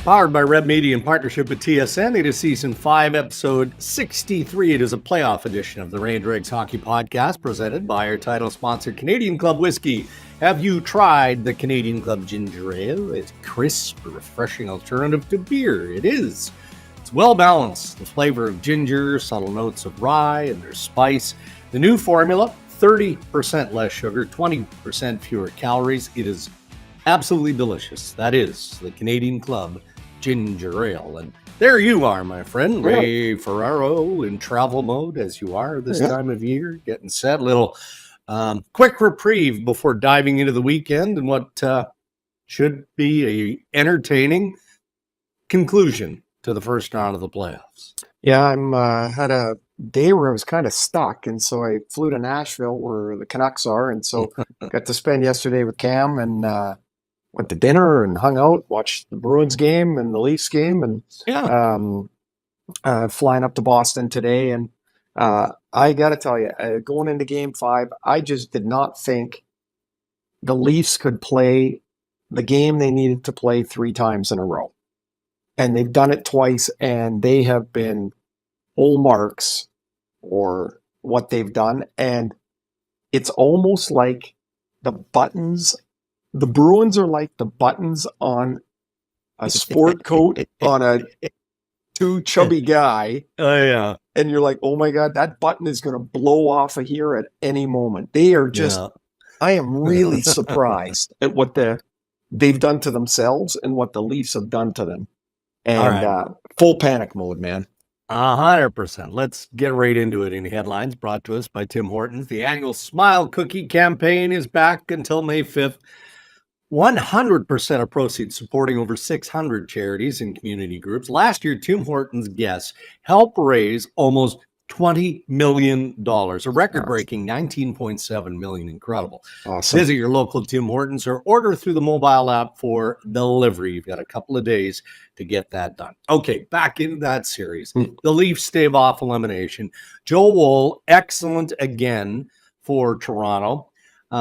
Powered by Red Media in partnership with TSN. It is Season 5, Episode 63. It is a playoff edition of the Ray and Dregs Hockey Podcast presented by our title sponsor, Canadian Club Whiskey. Have you tried the Canadian Club Ginger Ale? It's a crisp, refreshing alternative to beer. It is. It's well balanced. The flavor of ginger, subtle notes of rye, and there's spice. The new formula, 30% less sugar, 20% fewer calories. It is absolutely delicious. That is the Canadian Club Ginger Ale. And there you are, my friend, Ray Ferraro, in travel mode as you are this time of year, getting set. A little quick reprieve before diving into the weekend and what should be a entertaining conclusion to the first round of the playoffs. Yeah, I'm had a day where I was kind of stuck, and so I flew to Nashville where the Canucks are, and so got to spend yesterday with Cam and went to dinner and hung out, watched the Bruins game and the Leafs game, and flying up to Boston today. And I got to tell you, going into Game 5, I just did not think the Leafs could play the game they needed to play 3 times in a row. And they've done it twice, and they have been full marks for what they've done. And it's almost like the buttons. The Bruins are like the buttons on a sport coat on a too chubby guy. Oh, yeah. And you're like, oh my God, that button is going to blow off of here at any moment. They are just, I am really surprised at what they've done to themselves and what the Leafs have done to them. And full panic mode, man. 100%. Let's get right into it in headlines brought to us by Tim Hortons. The annual Smile Cookie campaign is back until May 5th. 100% of proceeds supporting over 600 charities and community groups. Last year, Tim Hortons guests helped raise almost $20 million, a record-breaking $19.7 million. Incredible. Awesome. Visit your local Tim Hortons or order through the mobile app for delivery. You've got a couple of days to get that done. Okay, back into that series. The Leafs stave off elimination. Joe Woll, excellent again for Toronto. He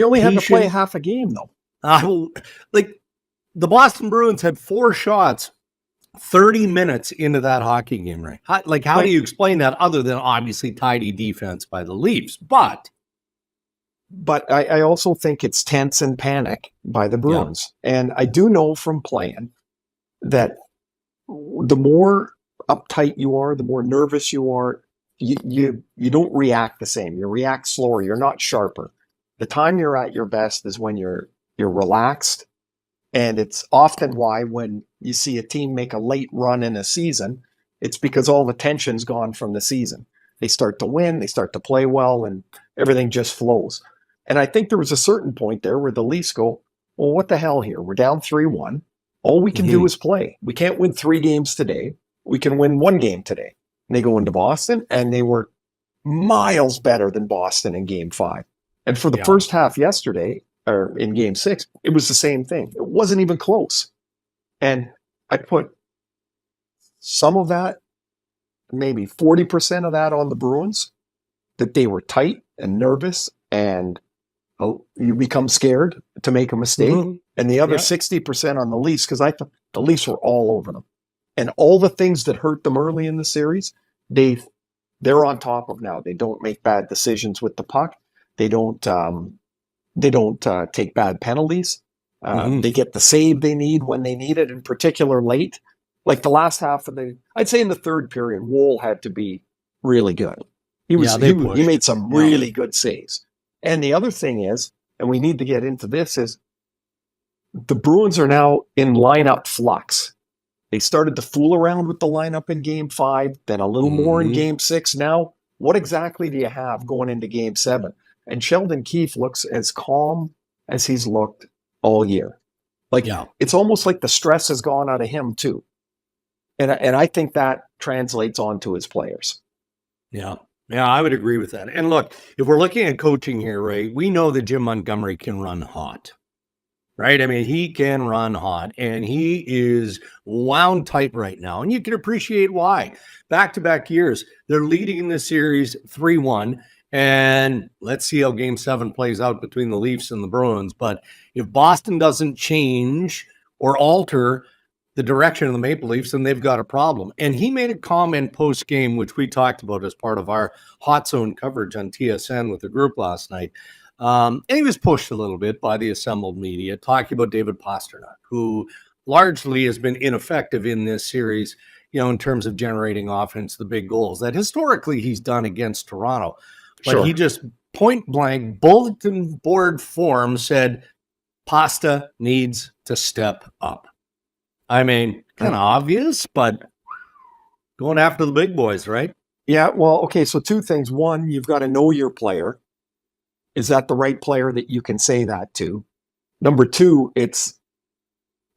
only had to play half a game, though. Like the Boston Bruins had 4 shots 30 minutes into that hockey game, right? How do you explain that other than obviously tidy defense by the Leafs? But I also think it's tense and panic by the Bruins. Yeah. And I do know from playing that the more uptight you are, the more nervous you are, you don't react the same. You react slower. You're not sharper. The time you're at your best is when you're relaxed. And it's often why when you see a team make a late run in a season, it's because all the tension's gone from the season. They start to win, they start to play well, and everything just flows. And I think there was a certain point there where the Leafs go, well, what the hell here? We're down 3-1. All we can do is play. We can't win 3 games today. We can win 1 game today. And they go into Boston, and they were miles better than Boston in Game 5. And for the first half yesterday, or in Game 6, it was the same thing. It wasn't even close. And I put some of that, maybe 40% of that on the Bruins, that they were tight and nervous and you become scared to make a mistake. Mm-hmm. And the other 60% on the Leafs, because I thought the Leafs were all over them. And all the things that hurt them early in the series, they're on top of now. They don't make bad decisions with the puck. They don't take bad penalties. They get the save they need when they need it, in particular late. Like the last half of I'd say in the third period, Woll had to be really good. He made some really good saves. And the other thing is, and we need to get into this, is the Bruins are now in lineup flux. They started to fool around with the lineup in Game 5, then a little more in Game 6. Now, what exactly do you have going into Game 7? And Sheldon Keefe looks as calm as he's looked all year. It's almost like the stress has gone out of him too. And I think that translates onto his players. Yeah, I would agree with that. And look, if we're looking at coaching here, Ray, we know that Jim Montgomery can run hot, right? I mean, he can run hot, and he is wound tight right now. And you can appreciate why. Back-to-back years, they're leading in the series 3-1. And let's see how Game 7 plays out between the Leafs and the Bruins. But if Boston doesn't change or alter the direction of the Maple Leafs, and they've got a problem. And he made a comment post-game, which we talked about as part of our Hot Zone coverage on TSN with the group last night. And he was pushed a little bit by the assembled media, talking about David Pastrnak, who largely has been ineffective in this series, in terms of generating offense, the big goals that historically he's done against Toronto. But Sure. he just point blank, bulletin board form said, Pasta needs to step up. I mean, kind of obvious, but going after the big boys, right? Yeah, well, okay, so two things. One, you've got to know your player. Is that the right player that you can say that to? Number two, it's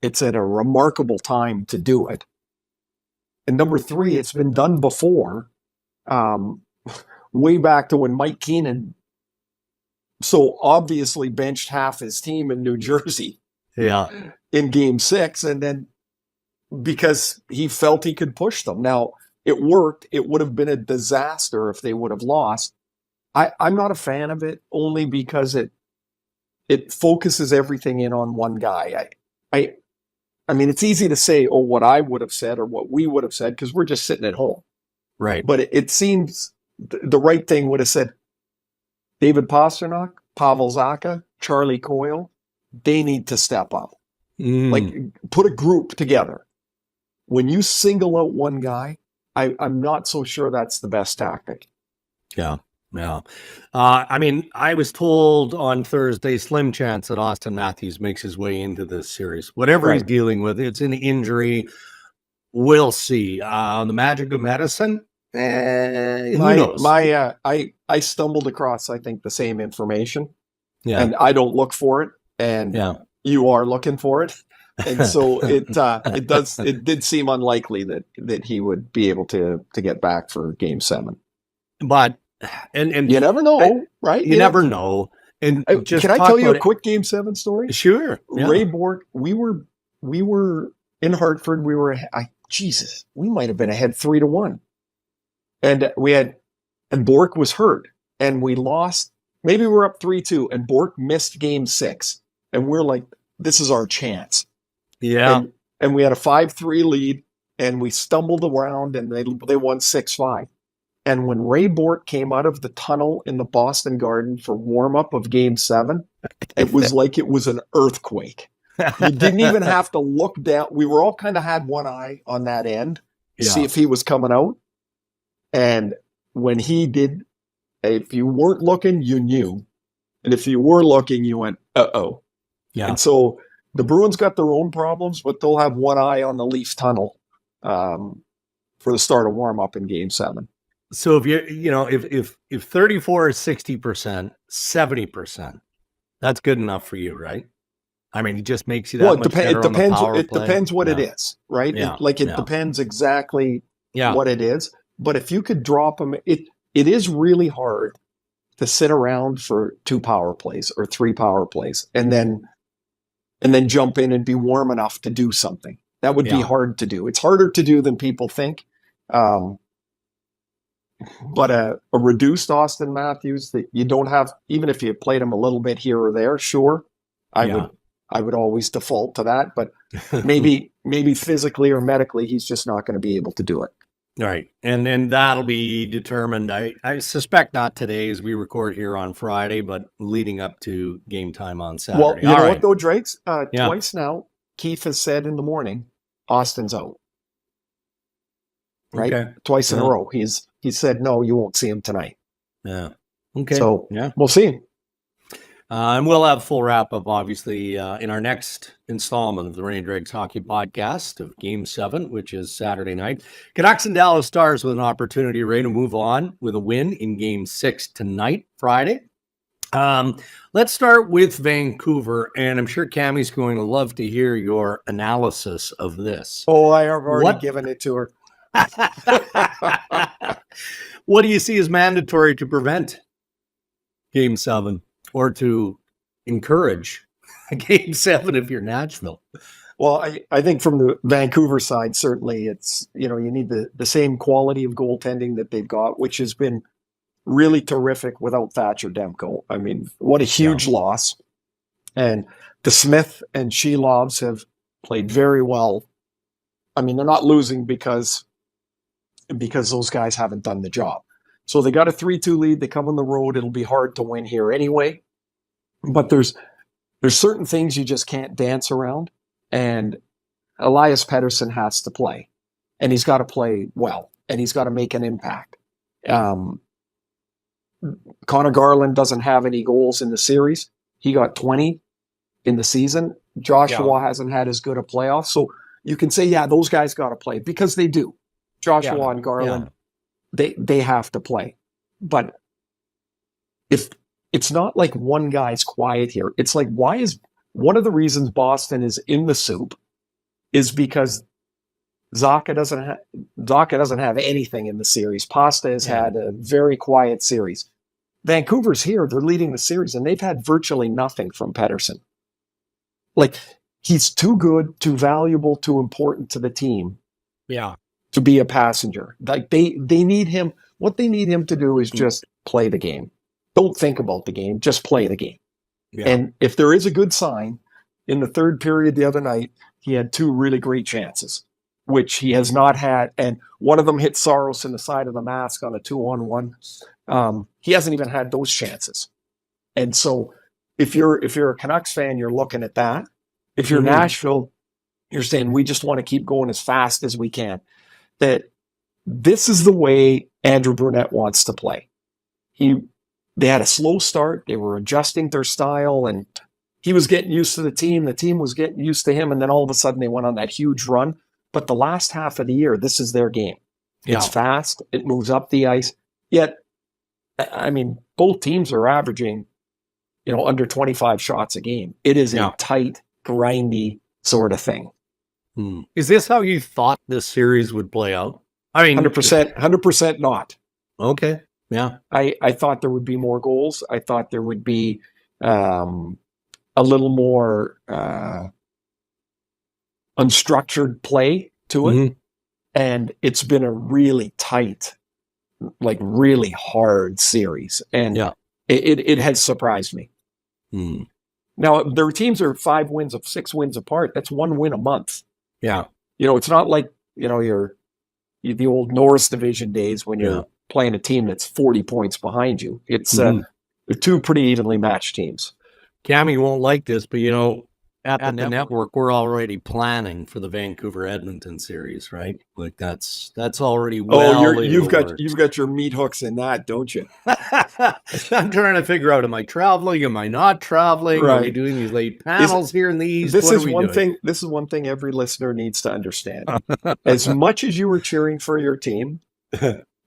at a remarkable time to do it. And number three, it's been done before, way back to when Mike Keenan so obviously benched half his team in New Jersey in Game 6, and then because he felt he could push them. Now, it worked. It would have been a disaster if they would have lost. I'm not a fan of it, only because it focuses everything in on one guy. I mean, it's easy to say, oh, what I would have said or what we would have said, because we're just sitting at home. Right. But it seems the right thing would have said, David Pastrnak, Pavel Zacha, Charlie Coyle, they need to step up. Like, put a group together. When you single out one guy, I'm not so sure that's the best tactic. Yeah. I mean, I was told on Thursday, slim chance that Austin Matthews makes his way into this series. Whatever he's dealing with, it's an injury. We'll see. The magic of medicine, who knows? I stumbled across, I think, the same information. Yeah. And I don't look for it. And you are looking for it. And so it did seem unlikely that he would be able to get back for Game 7. But and you never know, right? You never know. And just can I tell you a quick Game 7 story? Sure. Yeah. Ray Bourque, we were in Hartford. We were we might have been ahead 3-1, and Bourque was hurt, and we lost. Maybe we're up 3-2, and Bourque missed Game 6, and we're like, this is our chance. Yeah. And we had a 5-3 lead, and we stumbled around, and they won 6-5. And when Ray Bourque came out of the tunnel in the Boston Garden for warm-up of Game 7, it was like it was an earthquake. You didn't even have to look down. We were all kind of had one eye on that end to see if he was coming out. And when he did, if you weren't looking, you knew. And if you were looking, you went, uh-oh. Yeah. And so the Bruins got their own problems, but they'll have one eye on the Leafs tunnel for the start of warm-up in Game 7. So if 34 is 60%, 70%, that's good enough for you, right? I mean, it just makes you that much better on the power play. It depends what it is, right? Yeah. It depends exactly what it is. But if you could drop them, it is really hard to sit around for 2 power plays or 3 power plays and then jump in and be warm enough to do something. That would be hard to do. It's harder to do than people think. But a reduced Austin Matthews that you don't have, even if you played him a little bit here or there, sure, I would always default to that. But maybe physically or medically, he's just not going to be able to do it. Right. And that'll be determined. I suspect not today as we record here on Friday, but leading up to game time on Saturday. Well, you know what though, Drakes? Twice now, Keith has said in the morning, Austin's out. Right? Okay. Twice in a row. He said, no, you won't see him tonight. Yeah. Okay. So we'll see. And we'll have full wrap-up, obviously, in our next installment of the Rain Dregs Hockey Podcast of Game 7, which is Saturday night. Canucks and Dallas Stars with an opportunity, Ray, to move on with a win in Game 6 tonight, Friday. Let's start with Vancouver, and I'm sure Cammie's going to love to hear your analysis of this. Oh, I have already given it to her. What do you see as mandatory to prevent Game 7 or to encourage Game 7 if you're Nashville? Well, I think from the Vancouver side, certainly it's, you need the same quality of goaltending that they've got, which has been really terrific without Thatcher Demko. I mean, what a huge loss. And the Smith and Shelovs have played very well I mean, they're not losing because those guys haven't done the job. So they got a 3-2 lead. They come on the road. It'll be hard to win here anyway. But there's certain things you just can't dance around. And Elias Pettersson has to play. And he's got to play well. And he's got to make an impact. Connor Garland doesn't have any goals in the series. He got 20 in the season. Joshua hasn't had as good a playoff. So you can say, yeah, those guys got to play because they do. Joshua and Garland, they have to play. But if it's not like one guy's quiet here, it's like, why is one of the reasons Boston is in the soup is because Zacha doesn't have anything in the series. Pasta has had a very quiet series. Vancouver's here, they're leading the series, and they've had virtually nothing from Pettersson. Like, he's too good, too valuable, too important to the team. Yeah. To be a passenger. Like they need him. What they need him to do is just play the game. Don't think about the game. Just play the game. Yeah. And if there is a good sign, in the third period the other night, he had 2 really great chances, which he has not had. And one of them hit Saros in the side of the mask on a 2-on-1. He hasn't even had those chances. And so if you're a Canucks fan, you're looking at that. If you're Nashville, you're saying, we just want to keep going as fast as we can. That this is the way Andrew Brunette wants to play. They had a slow start. They were adjusting their style, and he was getting used to the team. The team was getting used to him, and then all of a sudden they went on that huge run. But the last half of the year, this is their game. It's fast. It moves up the ice. Yet, I mean, both teams are averaging, under 25 shots a game. It is a tight, grindy sort of thing. Is this how you thought this series would play out? I mean, 100% not. Okay. Yeah. I thought there would be more goals. I thought there would be a little more unstructured play to it. And it's been a really tight, like really hard series. And it has surprised me. Now, their teams are 6 wins apart. That's 1 win a month. Yeah. It's not like, you're the old Norris division days when you're playing a team that's 40 points behind you. It's they're 2 pretty evenly matched teams. Cammy won't like this, but at the network, we're already planning for the Vancouver-Edmonton series, right? Like that's already you've got your meat hooks in that, don't you? I'm trying to figure out: am I traveling? Am I not traveling? Right. Are we doing these late panels here in the East? This is one thing every listener needs to understand. As much as you were cheering for your team,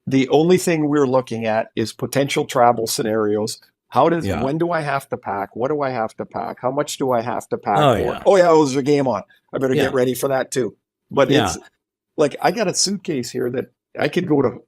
the only thing we're looking at is potential travel scenarios. When do I have to pack? What do I have to pack? How much do I have to pack for? There's a game on. I better get ready for that too. But it's like, I got a suitcase here that I could go to,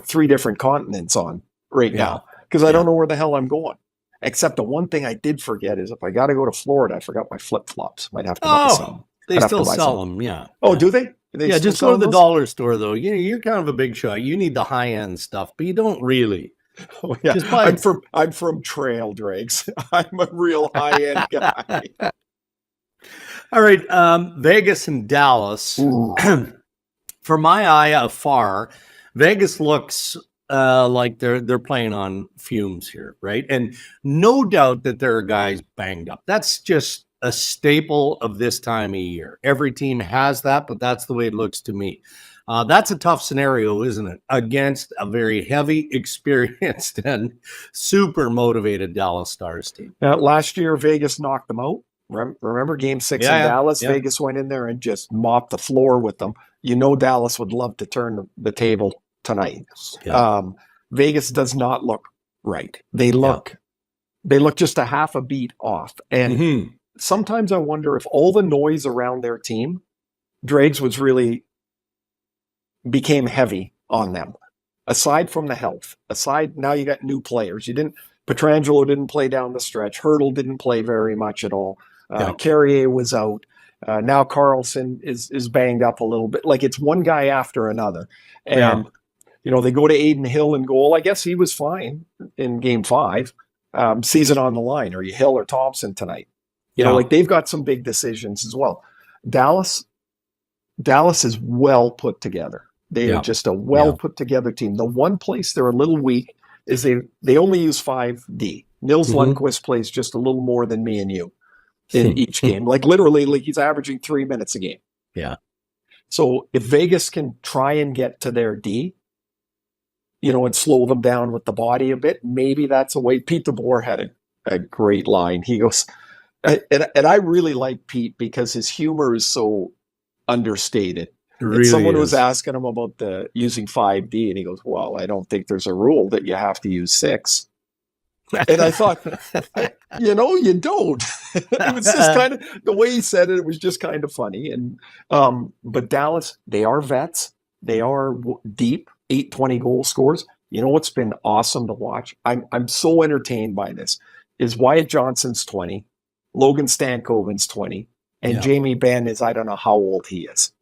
3 different continents on now because I don't know where the hell I'm going. Except the one thing I did forget is if I got to go to Florida, I forgot my flip-flops. Might have to buy some. They still sell them, yeah. Oh, do they? Just go to the dollar store, though. You're kind of a big shot. You need the high-end stuff, but you don't really. Oh, yeah. I'm from Trail Dregs. I'm a real high-end guy. All right, Vegas and Dallas. For my eye afar, Vegas looks like they're playing on fumes here, right? And no doubt that there are guys banged up. That's just a staple of this time of year. Every team has that, but that's the way it looks to me. That's a tough scenario, isn't it? Against a very heavy, experienced, and super motivated Dallas Stars team. Last year, Vegas knocked them out. Remember Game 6 in Dallas? Yeah. Vegas went in there and just mopped the floor with them. Dallas would love to turn the table tonight. Yeah. Vegas does not look right. They look just a half a beat off. And sometimes I wonder if all the noise around their team, Dregs was really became heavy on them. Aside from the health, now you got new players. Pietrangelo didn't play down the stretch. Hurdle didn't play very much at all. Carrier was out. Now Carlson is banged up a little bit. Like, it's one guy after another. And, they go to Aiden Hill in goal. I guess he was fine in Game 5. Season on the line. Are you Hill or Thompson tonight? Like, they've got some big decisions as well. Dallas, Dallas is well put together. They are Yeah. just a well put together team. The one place they're a little weak is they only use 5D. Nils Lundqvist plays just a little more than me and you in each game. Like literally, like he's averaging 3 minutes a game. Yeah. So if Vegas can try and get to their D, and slow them down with the body a bit, maybe that's a way. Pete DeBoer had a great line. He goes, and I really like Pete because his humor is so understated. Really someone is. was asking him about the using 5D, and he goes, "Well, I don't think there's a rule that you have to use 6." And I thought, you don't. It was just kind of the way he said it. It was just kind of funny. And but Dallas, they are vets. They are deep. 820 goal scores. You know what's been awesome to watch? I'm so entertained by this. Is Wyatt Johnson's 20, Logan Stankoven's 20, and Jamie Benn is, I don't know how old he is.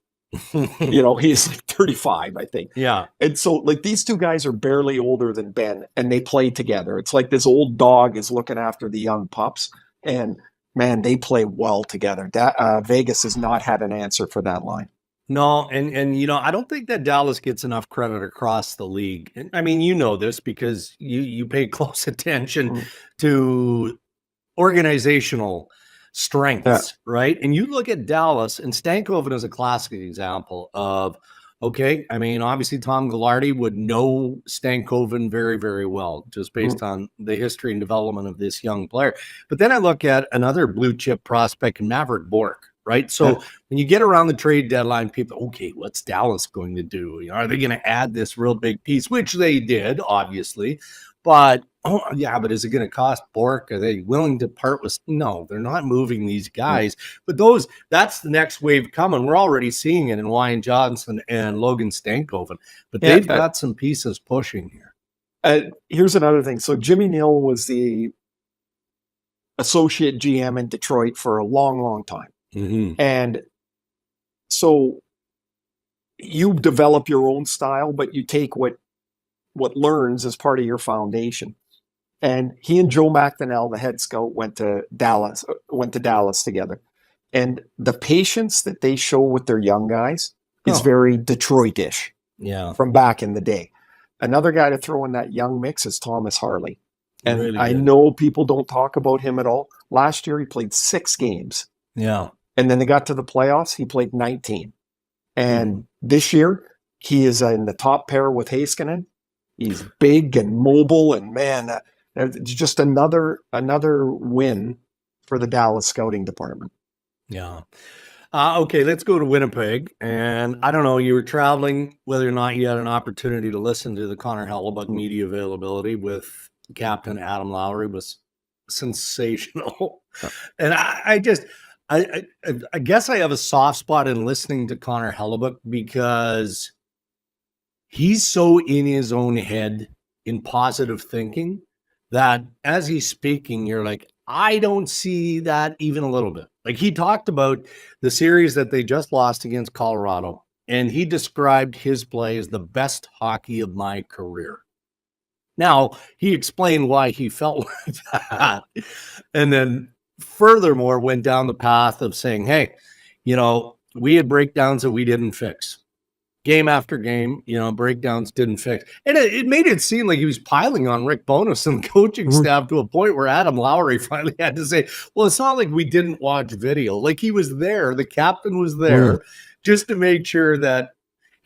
He's like 35, I think. Yeah. And so like these two guys are barely older than Ben, and they play together. It's like this old dog is looking after the young pups, and man, they play well together. Vegas has not had an answer for that line. No, and I don't think that Dallas gets enough credit across the league. And, I mean, this because you pay close attention to organizational strengths, right? And you look at Dallas, and Stankoven is a classic example of, okay, I mean, obviously Tom Gaglardi would know Stankoven very, very well, just based on the history and development of this young player. But then I look at another blue chip prospect, Maverick Bourque, right? So when you get around the trade deadline, people, okay, what's Dallas going to do? Are they going to add this real big piece? Which they did, obviously. But, but is it going to cost Bourque? Are they willing to part with? No, they're not moving these guys. But that's the next wave coming. We're already seeing it in Wyatt Johnson and Logan Stankoven. But they've got some pieces pushing here. Here's another thing. So Jimmy Neal was the associate GM in Detroit for a long, long time. Mm-hmm. And so you develop your own style, but you take what learns as part of your foundation. And he and Joe McDonnell, the head scout, went to Dallas together. And the patience that they show with their young guys is very Detroit-ish from back in the day. Another guy to throw in that young mix is Thomas Harley. And really I know people don't talk about him at all. Last year, he played 6 games. Yeah. And then they got to the playoffs. He played 19. And this year, he is in the top pair with Heiskanen. He's big and mobile, and man, it's just another win for the Dallas scouting department. Yeah. Okay, let's go to Winnipeg. And I don't know, you were traveling, whether or not you had an opportunity to listen to the Connor Hellebuck media availability with Captain Adam Lowry was sensational. And I guess I have a soft spot in listening to Connor Hellebuck because he's so in his own head in positive thinking that as he's speaking, you're like, I don't see that even a little bit. Like he talked about the series that they just lost against Colorado, and he described his play as the best hockey of my career. Now, he explained why he felt like that. And then furthermore, went down the path of saying, hey, we had breakdowns that we didn't fix. Game after game, breakdowns didn't fix. And it made it seem like he was piling on Rock Bowness and the coaching staff to a point where Adam Lowry finally had to say, well, it's not like we didn't watch video. Like he was there. The captain was there just to make sure that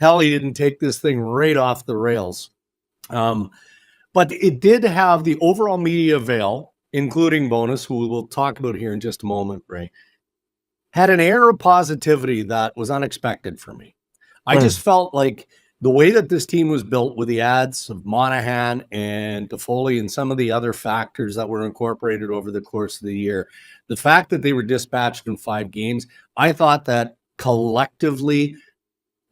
he didn't take this thing right off the rails. But it did have the overall media veil, including Bowness, who we'll talk about here in just a moment, Ray, had an air of positivity that was unexpected for me. I just felt like the way that this team was built with the ads of Monahan and Toffoli and some of the other factors that were incorporated over the course of the year, the fact that they were dispatched in 5 games, I thought that collectively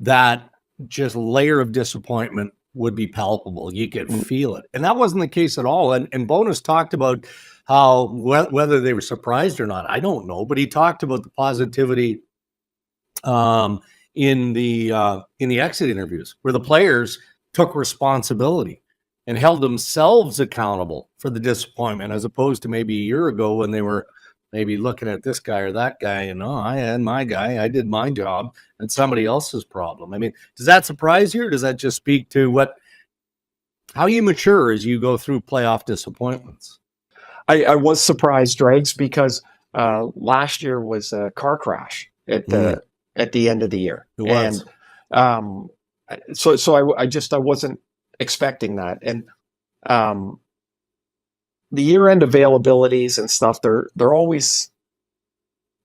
that just layer of disappointment would be palpable. You could feel it. And that wasn't the case at all. And Bowness talked about how, whether they were surprised or not, I don't know, but he talked about the positivity in the exit interviews where the players took responsibility and held themselves accountable for the disappointment, as opposed to maybe a year ago when they were maybe looking at this guy or that guy, I had my guy, I did my job, and somebody else's problem. I mean, does that surprise you, or does that just speak to how you mature as you go through playoff disappointments? I was surprised, Dregs, because last year was a car crash at the end of the year. It was. And so I wasn't expecting that. And the year-end availabilities and stuff, they're always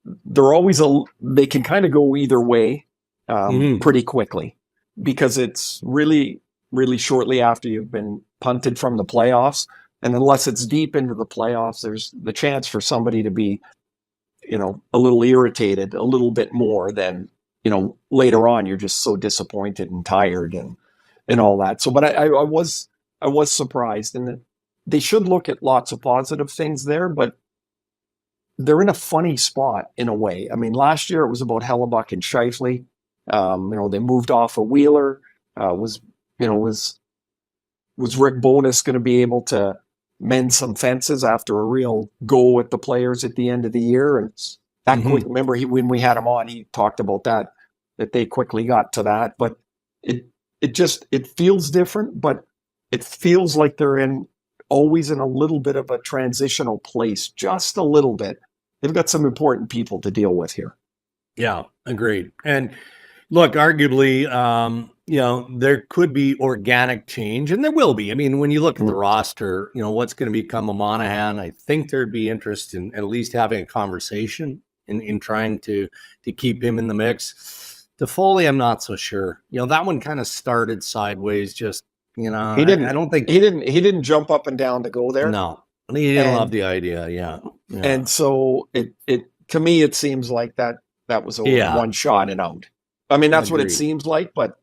they can kind of go either way pretty quickly, because it's really, really shortly after you've been punted from the playoffs. And unless it's deep into the playoffs, there's the chance for somebody to be, a little irritated a little bit more than, later on. You're just so disappointed and tired and all that. So, but I was surprised, and they should look at lots of positive things there, but they're in a funny spot in a way. I mean, last year it was about Hellebuck and Scheifele. They moved off a Wheeler. Was Rick Bowness going to be able to mend some fences after a real go at the players at the end of the year? And that quick, remember when we had him on, he talked about that they quickly got to that. But it feels different, but it feels like they're always in a little bit of a transitional place, just a little bit. They've got some important people to deal with here. Yeah, agreed. And look, arguably, there could be organic change, and there will be. I mean, when you look at the roster, what's going to become of Monahan, I think there'd be interest in at least having a conversation in trying to keep him in the mix. Toffoli, I'm not so sure. That one kind of started sideways. Just he didn't. I don't think he didn't jump up and down to go there. No, he didn't love the idea. Yeah. And so it to me it seems like that was a one shot and out. I mean, that's what it seems like, but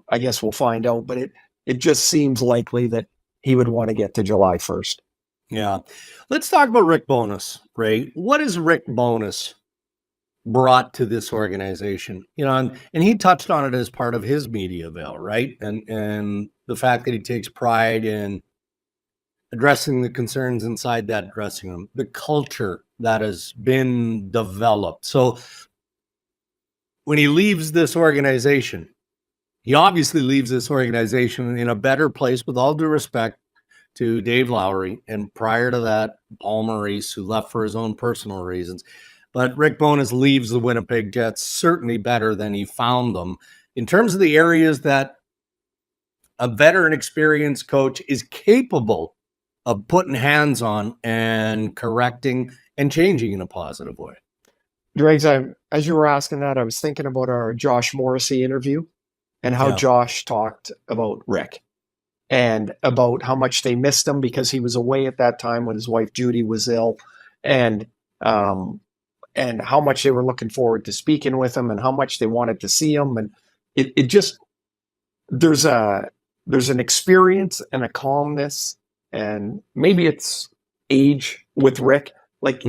I guess we'll find out. But it just seems likely that he would want to get to July 1st. Yeah. Let's talk about Rick Bowness, Ray. What has Rick Bowness brought to this organization? And he touched on it as part of his media avail, right? And the fact that he takes pride in addressing the concerns inside that dressing room, the culture that has been developed. So when he leaves this organization, he obviously leaves this organization in a better place, with all due respect to Dave Lowry, and prior to that, Paul Maurice, who left for his own personal reasons. But Rick Bowness leaves the Winnipeg Jets certainly better than he found them, in terms of the areas that a veteran, experienced coach is capable of putting hands on and correcting and changing in a positive way. Dregs, as you were asking that, I was thinking about our Josh Morrissey interview and how Josh talked about Rick and about how much they missed him because he was away at that time when his wife Judy was ill, and how much they were looking forward to speaking with him and how much they wanted to see him. And it just, there's an experience and a calmness, and maybe it's age with Rick. Like,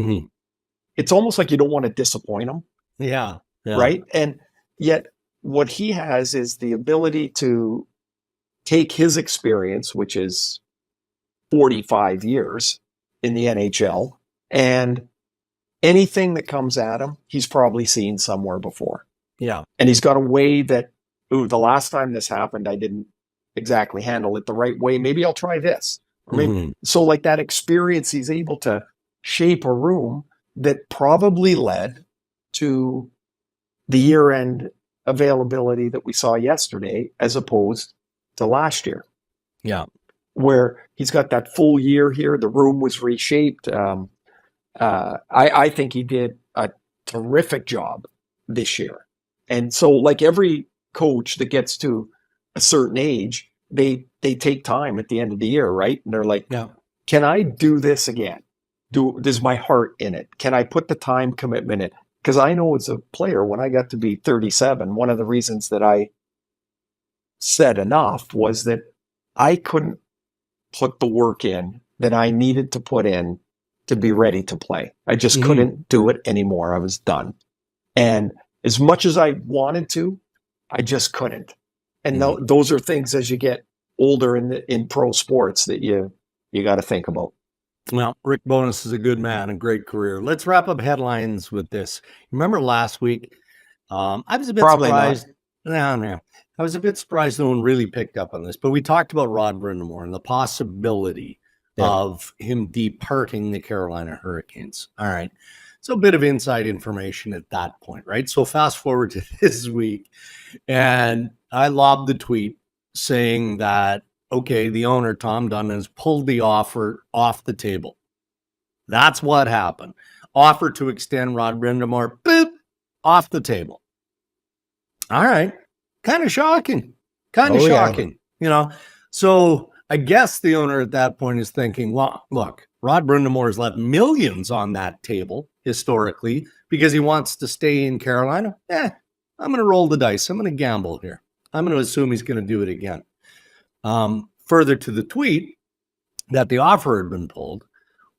it's almost like you don't want to disappoint him. Yeah. Right. And yet what he has is the ability to take his experience, which is 45 years in the NHL, and anything that comes at him, he's probably seen somewhere before. Yeah. And he's got a way that, the last time this happened, I didn't exactly handle it the right way. Maybe I'll try this. Or maybe, so like that experience, he's able to shape a room that probably led to the year-end availability that we saw yesterday, as opposed to last year. Yeah. Where he's got that full year here. The room was reshaped. I think he did a terrific job this year. And so, like every coach that gets to a certain age, they take time at the end of the year, right? And they're like, can I do this again? Does my heart in it? Can I put the time commitment in? Because I know as a player, when I got to be 37, one of the reasons that I said enough was that I couldn't put the work in that I needed to put in to be ready to play. I just couldn't do it anymore. I was done. And as much as I wanted to, I just couldn't. And those are things as you get older in pro sports that you got to think about. Well, Rick Bowness is a good man, a great career. Let's wrap up headlines with this. Remember last week? I was a bit Probably not. surprised. No. I was a bit surprised no one really picked up on this, but we talked about Rod Brind'Amour and the possibility of him departing the Carolina Hurricanes. All right. So a bit of inside information at that point, right? So fast forward to this week, and I lobbed the tweet saying that, okay, the owner, Tom Dunn, has pulled the offer off the table. That's what happened. Offer to extend Rod Brind'Amour, boop, off the table. All right. Kind of shocking. Shocking. So I guess the owner at that point is thinking, well, look, Rod Brind'Amour has left millions on that table historically because he wants to stay in Carolina. I'm going to roll the dice. I'm going to gamble here. I'm going to assume he's going to do it again. Further to the tweet that the offer had been pulled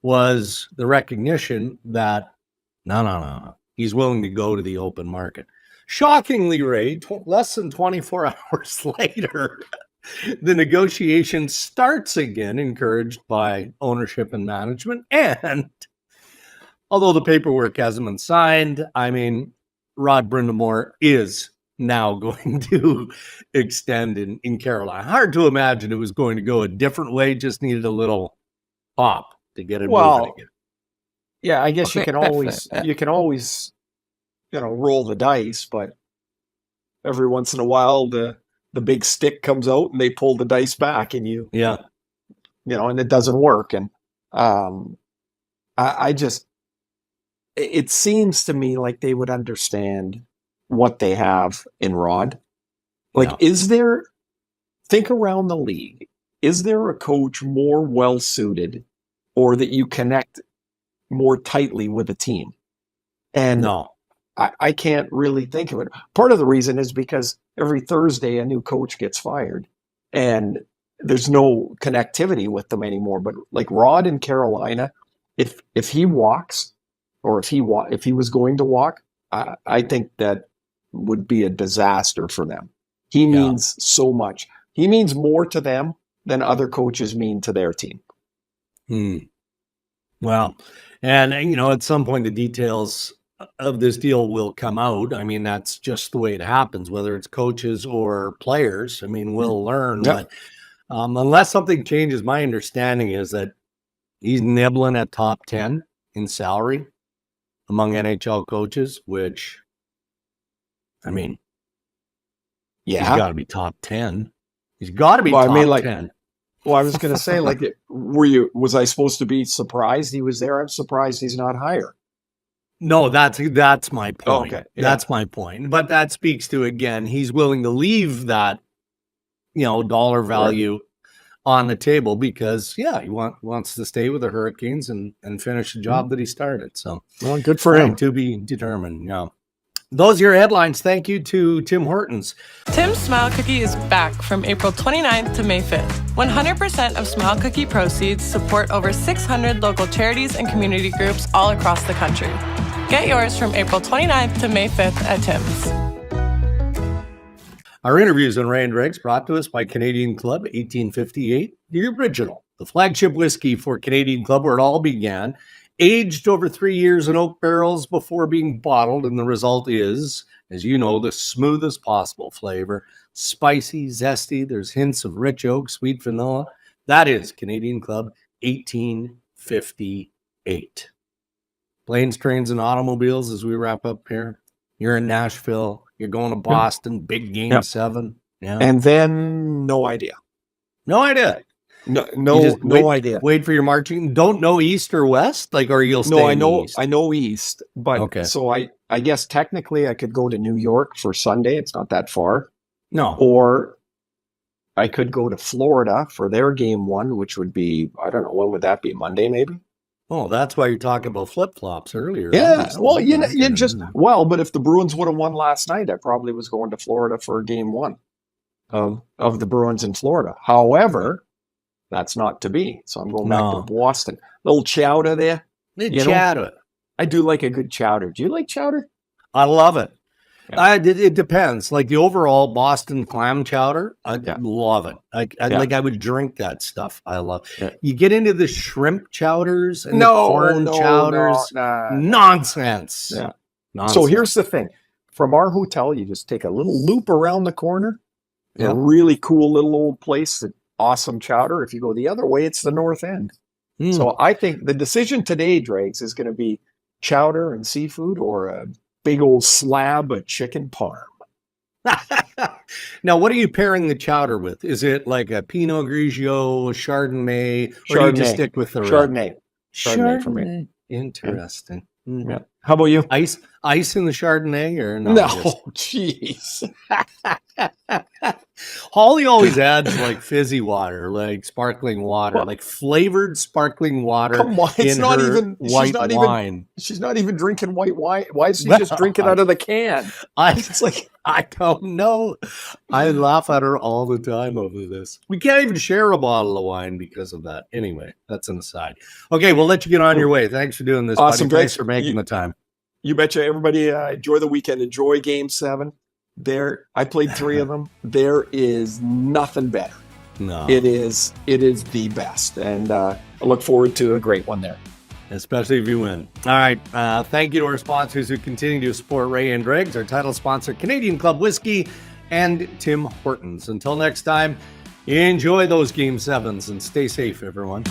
was the recognition that no, he's willing to go to the open market. Shockingly, Ray, less than 24 hours later, the negotiation starts again, encouraged by ownership and management. And although the paperwork hasn't been signed, I mean, Rod Brind'Amour is now going to extend in Carolina. Hard to imagine it was going to go a different way, just needed a little pop to get it moving again. Yeah, I guess you can always roll the dice, but every once in a while the big stick comes out and they pull the dice back and and it doesn't work. And it seems to me like they would understand what they have in Rod. Think around the league, is there a coach more well-suited or that you connect more tightly with a team? And no. I can't really think of it. Part of the reason is because every Thursday a new coach gets fired and there's no connectivity with them anymore. But like Rod in Carolina, if he walks or if he was going to walk, I think that would be a disaster for them. He means so much. He means more to them than other coaches mean to their team. Well, and at some point the details of this deal will come out. I mean, that's just the way it happens, whether it's coaches or players. I mean, we'll learn. Yep. But unless something changes, my understanding is that he's nibbling at top 10 in salary among NHL coaches, which, I mean, he's got to be top 10. He's got to be top 10. Well, I was going to say, was I supposed to be surprised he was there? I'm surprised he's not higher. No, that's my point. Oh, okay. Yeah. That's my point. But that speaks to, again, he's willing to leave that, dollar value on the table because, he wants to stay with the Hurricanes and finish the job that he started. So, well, good for him. To be determined. Yeah. Those are your headlines. Thank you to Tim Hortons. Tim's Smile Cookie is back from April 29th to May 5th. 100% of Smile Cookie proceeds support over 600 local charities and community groups all across the country. Get yours from April 29th to May 5th at Tim's. Our interviews on Ray and Dregs brought to us by Canadian Club 1858, the original, the flagship whiskey for Canadian Club where it all began. Aged over 3 years in oak barrels before being bottled, and the result is, as you know, the smoothest possible flavor. Spicy, zesty, there's hints of rich oak, sweet vanilla. That is Canadian Club 1858. Planes, trains, and automobiles as we wrap up here. You're in Nashville. You're going to Boston, big game 7. Yeah. And then no idea. No idea. No idea. Wait for your marching. Don't know east or west, or you'll stay. No, I know east, but okay. So I guess technically I could go to New York for Sunday. It's not that far. No. Or I could go to Florida for their game 1, which would be, I don't know, when would that be? Monday, maybe? Oh, that's why you're talking about flip-flops earlier. Yeah. Well, but if the Bruins would have won last night, I probably was going to Florida for game 1 of the Bruins in Florida. However, that's not to be. So I'm going back to Boston. Little chowder there. Chowder. I do like a good chowder. Do you like chowder? I love it. It depends. Like the overall Boston clam chowder, I love it. I would drink that stuff. I love it. You get into the shrimp chowders and the corn chowders. Nonsense. Yeah. Nonsense. So here's the thing. From our hotel, you just take a little loop around the corner. A really cool little old place. Awesome chowder. If you go the other way, it's the north end. So I think the decision today, Dregs, is going to be chowder and seafood or a big old slab of chicken parm. Now, what are you pairing the chowder with? Is it like a Pinot Grigio, Chardonnay, or do you just stick with the red? Chardonnay for me. Interesting. Yeah. How about you? Ice in the Chardonnay or no? No, jeez. Holly always adds like fizzy water, like sparkling water, like flavored sparkling water. Come on, it's not even white wine. She's not even drinking white wine. Why is she just drinking out of the can? It's like, I don't know. I laugh at her all the time over this. We can't even share a bottle of wine because of that. Anyway, that's an aside. Okay, we'll let you get on your way. Thanks for doing this. Awesome. Buddy. Thanks for making the time. You betcha. Everybody enjoy the weekend. Enjoy Game 7. I played 3 of them. There is nothing better. No. It is the best. And I look forward to a great one there. Especially if you win. All right. Thank you to our sponsors who continue to support Ray and Dregs, our title sponsor, Canadian Club Whiskey, and Tim Hortons. Until next time, enjoy those Game 7s and stay safe, everyone.